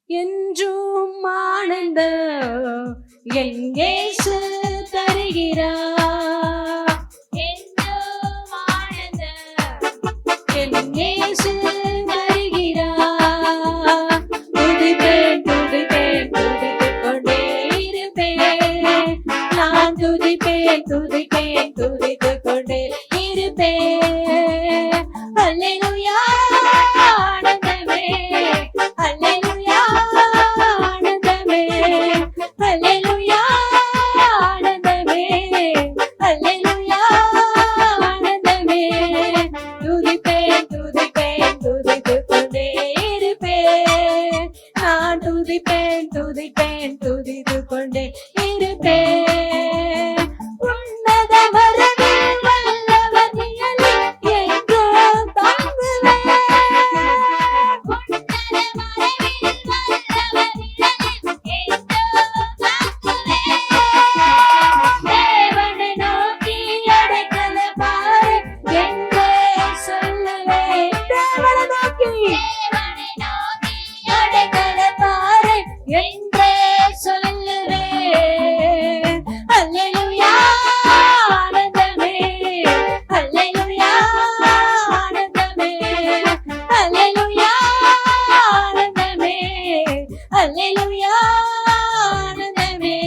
என்றும் ஆனந்த என் இயேசு தருகிறார். என்றும் ஆனந்த என் இயேசு தருகிறார். துதிப்பேன் துதிப்பேன் துதித்துக் கொண்டே இருப்பேன். நான் துதிப்பேன் துதிப்பேன் துதித்துக் கொண்டே இருப்பேன். அல்லேலூயா ஆனந்தமே, அல்லேலூயா ஆனந்தமே, அல்லேலூயா ஆனந்தமே, அல்லேலூயா ஆனந்தமே. துதிப்பேன் துதிப்பேன் துதித்துக் கொண்டே இருப்பேன். நான் துதிப்பேன் துதிப்பேன் துதித்துக் கொண்டே இருப்பேன். உன்னத மரபில் வல்லவர் நிழலில் எங்கும் தங்குவேன். உன்னத மரபில் வல்லவர் நிழலில் எங்கும் தங்குவேன். தேவனை நோக்கி அடைக்கலமாறு என்றே சொல்லுவேன். தேவனை நோக்கி அடைக்கலமாறு என்றே சொல்லுவேன். அல்லேலூயா ஆனந்தமே, அல்லேலூயா ஆனந்தமே, அல்லேலூயா ஆனந்தமே, அல்லேலூயா ஆனந்தமே.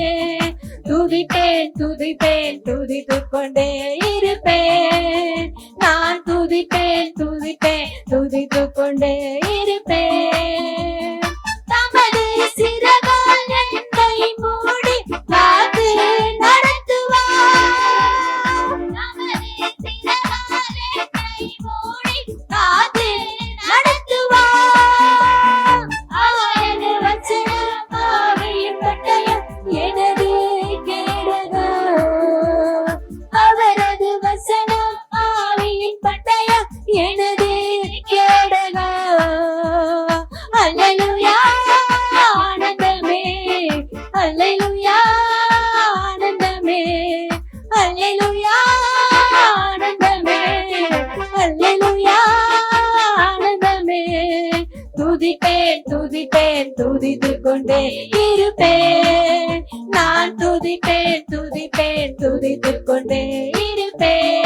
துதிப்பேன் துதிப்பேன் துதித்துக் கொண்டே இருப்பேன். நான் துதிப்பேன் துதிப்பேன் துதித்துக் கொண்டே இருப்பேன். தமது சிறகால் என்னை மூடி காத்து நடத்துவார். தமது சிறகால் என்னை மூடி காத்து நடத்துவார். அவரது வசனம் ஆவியின் பட்டயம் எனது கேடகம். அவரது வசனம் ஆவியின் பட்டயம் எனது கேடகம். அல்லேலூயா ஆனந்தமே, அல்லேலூயா ஆனந்தமே, அல்லேலூயா ஆனந்தமே, அல்லேலூயா ஆனந்தமே. துதிப்பேன் துதிப்பேன் துதித்துக் கொண்டே இருப்பேன். நான் துதிப்பேன் துதிப்பேன் துதித்துக் கொண்டே இருப்பேன்.